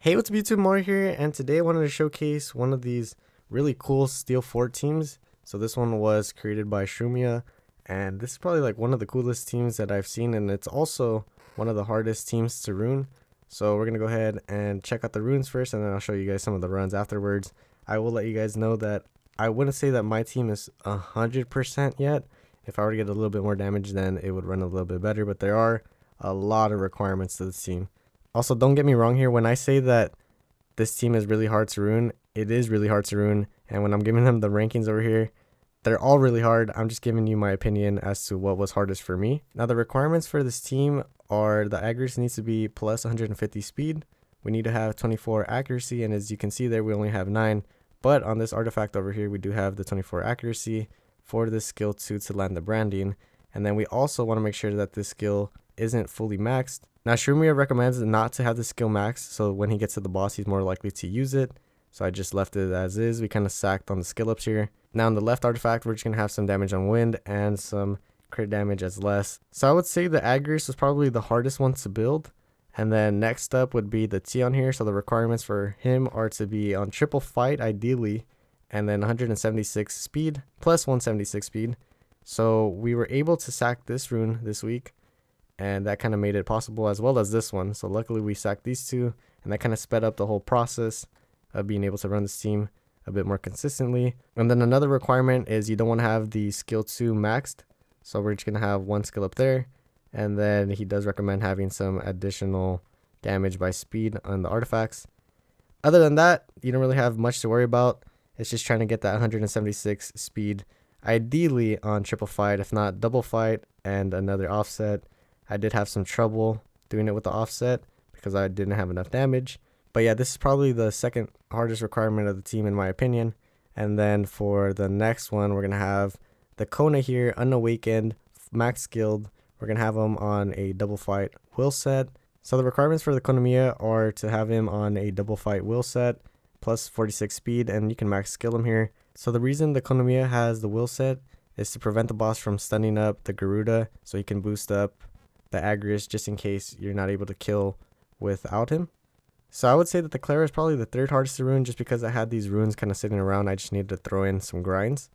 Hey, what's up YouTube, Mario here, and today I wanted to showcase one of these really cool Steel Fort teams. So this one was created by Shroomia, and this is probably like one of the coolest teams that I've seen, and it's also one of the hardest teams to rune. So we're gonna go ahead and check out the runes first, and then I'll show you guys some of the runs afterwards. I will let you guys know that I wouldn't say that my team is 100% yet. If I were to get a little bit more damage, then it would run a little bit better, but there are a lot of requirements to this team. Also, don't get me wrong here. When I say that this team is really hard to rune, it is really hard to rune. And when I'm giving them the rankings over here, they're all really hard. I'm just giving you my opinion as to what was hardest for me. Now, the requirements for this team are the Agrius needs to be plus 150 speed. We need to have 24 accuracy. And as you can see there, we only have 9. But on this artifact over here, we do have the 24 accuracy for this skill 2 to land the branding. And then we also want to make sure that this skill isn't fully maxed. Now, Shroomia recommends not to have the skill max, so when he gets to the boss, he's more likely to use it. So I just left it as is. We kind of sacked on the skill ups here. Now, on the left artifact, we're just going to have some damage on wind and some crit damage as less. So I would say the Agrius was probably the hardest one to build. And then next up would be the Tion here. So the requirements for him are to be on triple fight, ideally, and then 176 speed plus 176 speed. So we were able to sack this rune this week, and that kind of made it possible, as well as this one. So luckily we sacked these two, and that kind of sped up the whole process of being able to run this team a bit more consistently. And then another requirement is you don't want to have the skill 2 maxed. So we're just going to have one skill up there. And then he does recommend having some additional damage by speed on the artifacts. Other than that, you don't really have much to worry about. It's just trying to get that 176 speed, ideally on triple fight, if not double fight and another offset. I did have some trouble doing it with the offset because I didn't have enough damage. But yeah, this is probably the second hardest requirement of the team in my opinion. And then for the next one, we're going to have the Kona here, unawakened, max skilled. We're going to have him on a double fight will set. So the requirements for the Konamiya are to have him on a double fight will set plus 46 speed, and you can max skill him here. So the reason the Konamiya has the will set is to prevent the boss from stunning up the Garuda, so he can boost up the Agrius just in case you're not able to kill without him. So I would say that the Clara is probably the third hardest to rune, just because I had these runes kind of sitting around. I just needed to throw in some grinds.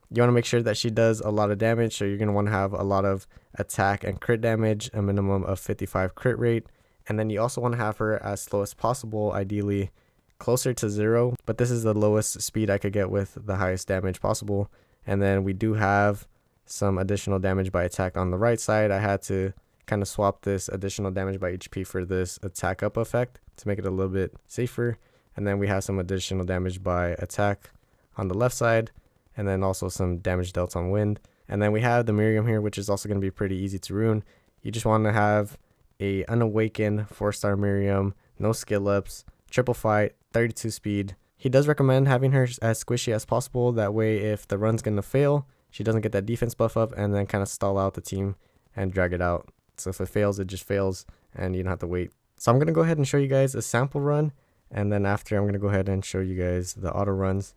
You want to make sure that she does a lot of damage, so you're going to want to have a lot of attack and crit damage, a minimum of 55 crit rate. And then you also want to have her as slow as possible, ideally closer to 0. But this is the lowest speed I could get with the highest damage possible. And then we do have some additional damage by attack on the right side. I had to kind of swap this additional damage by HP for this attack up effect to make it a little bit safer. And then we have some additional damage by attack on the left side, and then also some damage dealt on wind. And then we have the Miriam here, which is also going to be pretty easy to rune. You just want to have a unawakened 4-star Miriam, no skill ups, triple fight, 32 speed. He does recommend having her as squishy as possible. That way, if the run's going to fail, she doesn't get that defense buff up and then kind of stall out the team and drag it out. So if it fails, it just fails and you don't have to wait. So I'm going to go ahead and show you guys a sample run. And then after, I'm going to go ahead and show you guys the auto runs.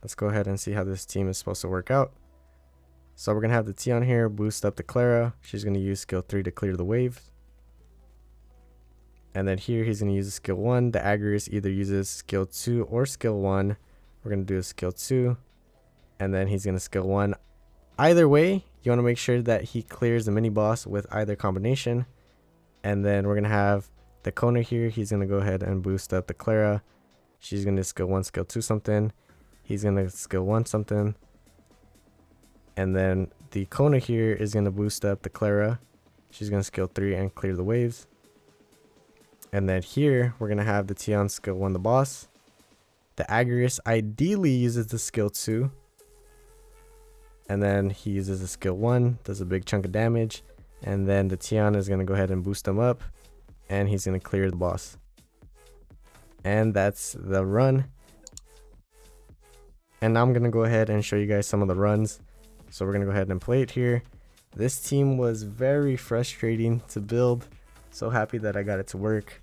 Let's go ahead and see how this team is supposed to work out. So we're going to have the Tion here boost up the Clara. She's going to use skill 3 to clear the waves. And then here he's going to use skill 1. The Agrius either uses skill 2 or skill 1. We're going to do a skill 2. And then he's going to skill 1. Either way, you want to make sure that he clears the mini boss with either combination. And then we're going to have the Kona here. He's going to go ahead and boost up the Clara. She's going to skill 1, skill 2 something. He's going to skill 1 something. And then the Kona here is going to boost up the Clara. She's going to skill 3 and clear the waves. And then here we're going to have the Tion skill 1 the boss. The Agrius ideally uses the skill 2. And then he uses the skill 1, does a big chunk of damage. And then the Tion is going to go ahead and boost him up. And he's going to clear the boss. And that's the run. And now I'm going to go ahead and show you guys some of the runs. So we're going to go ahead and play it here. This team was very frustrating to build. So happy that I got it to work.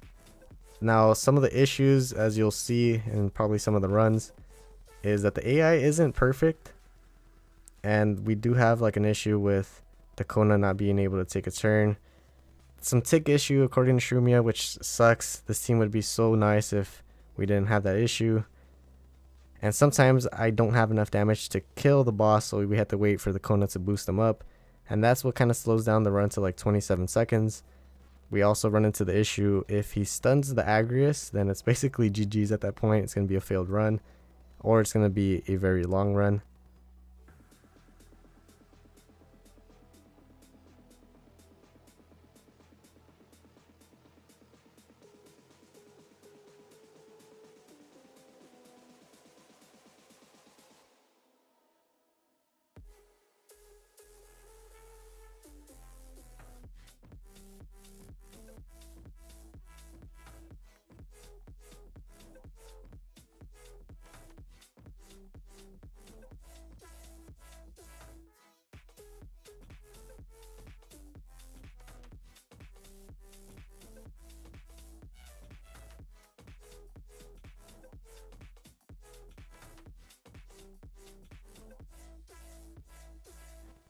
Now, some of the issues, as you'll see in probably some of the runs, is that the AI isn't perfect. And we do have like an issue with the Kona not being able to take a turn. some tick issue according to Shroomia, which sucks. This team would be so nice if we didn't have that issue. And sometimes I don't have enough damage to kill the boss, so we have to wait for the Kona to boost them up. And that's what kind of slows down the run to like 27 seconds. We also run into the issue, if he stuns the Agrius, then it's basically GG's at that point. It's going to be a failed run, or it's going to be a very long run.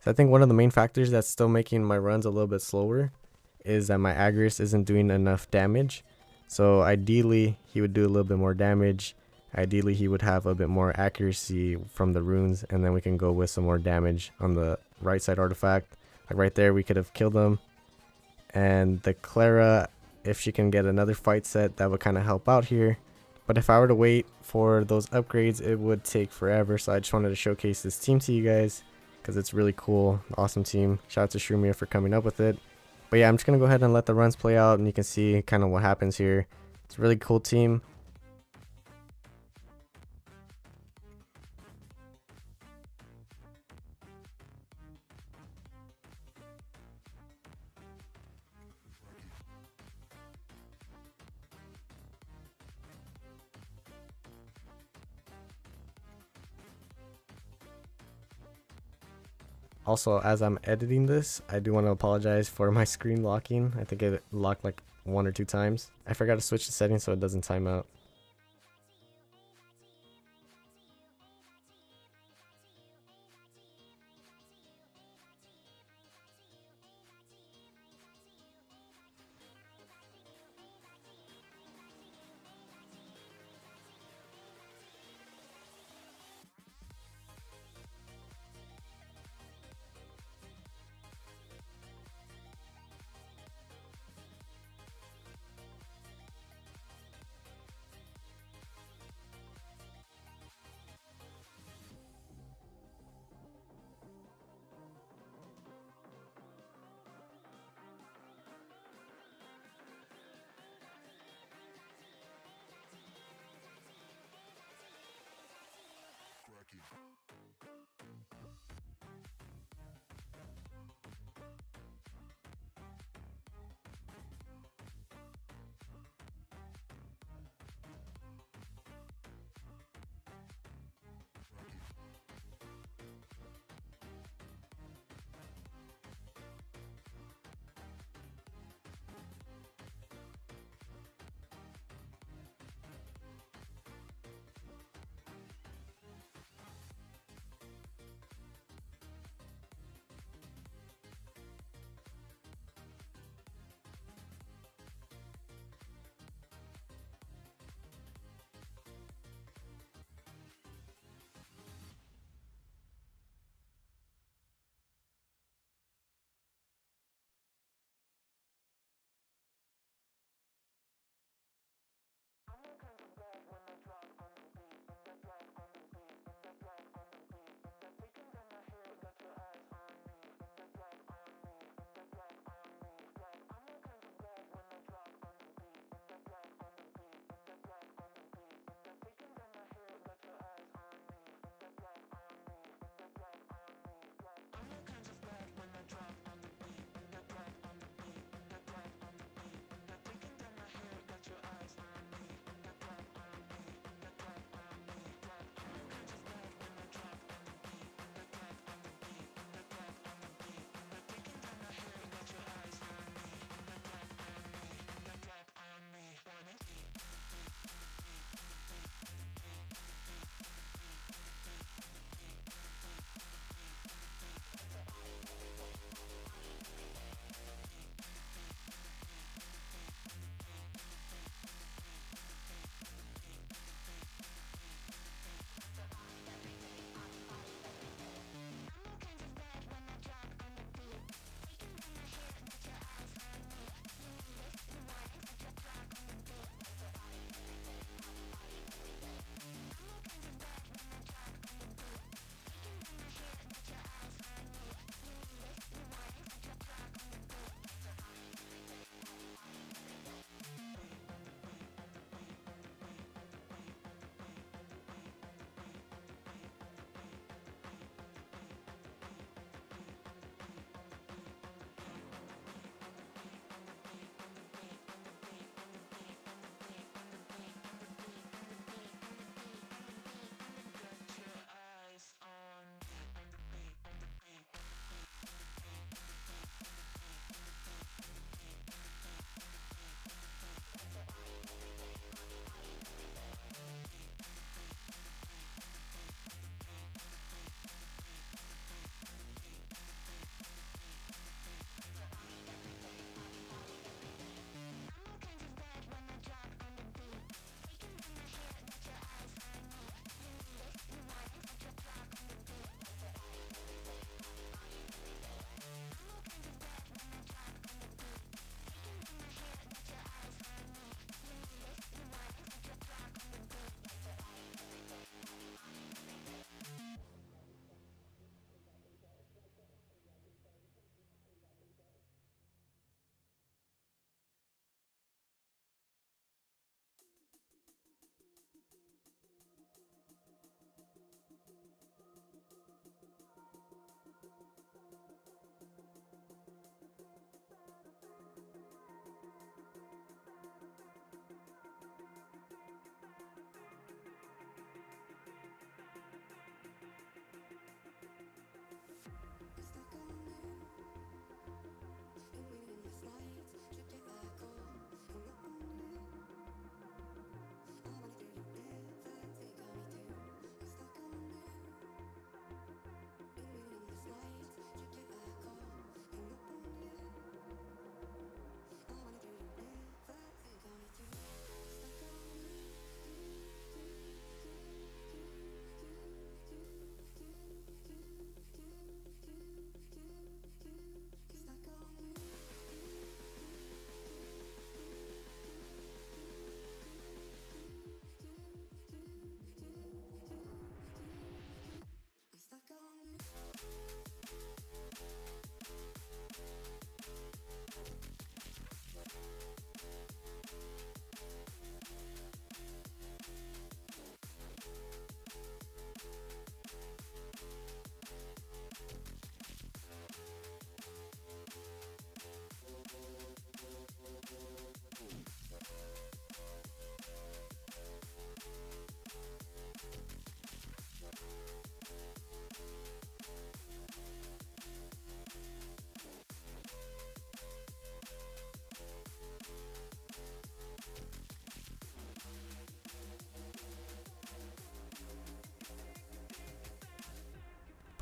So I think one of the main factors that's still making my runs a little bit slower is that my Agrius isn't doing enough damage. So ideally he would do a little bit more damage. Ideally he would have a bit more accuracy from the runes, and then we can go with some more damage on the right side artifact. Like right there, we could have killed him. And the Clara, if she can get another fight set, that would kind of help out here. But if I were to wait for those upgrades, it would take forever. So I just wanted to showcase this team to you guys, because it's really cool. Awesome team. Shout out to Shroomia for coming up with it. But yeah, I'm just going to go ahead and let the runs play out, and you can see kind of what happens here. It's a really cool team. Also, as I'm editing this, I do want to apologize for my screen locking. I think it locked like 1 or 2 times. I forgot to switch the settings so it doesn't time out.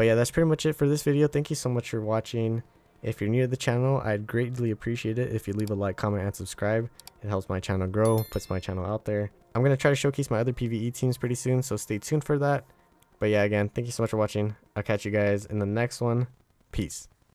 But yeah, that's pretty much it for this video. Thank you so much for watching. If you're new to the channel, I'd greatly appreciate it if you leave a like, comment, and subscribe. It helps my channel grow, puts my channel out there. I'm going to try to showcase my other PvE teams pretty soon, so stay tuned for that. But yeah, again, thank you so much for watching. I'll catch you guys in the next one. Peace.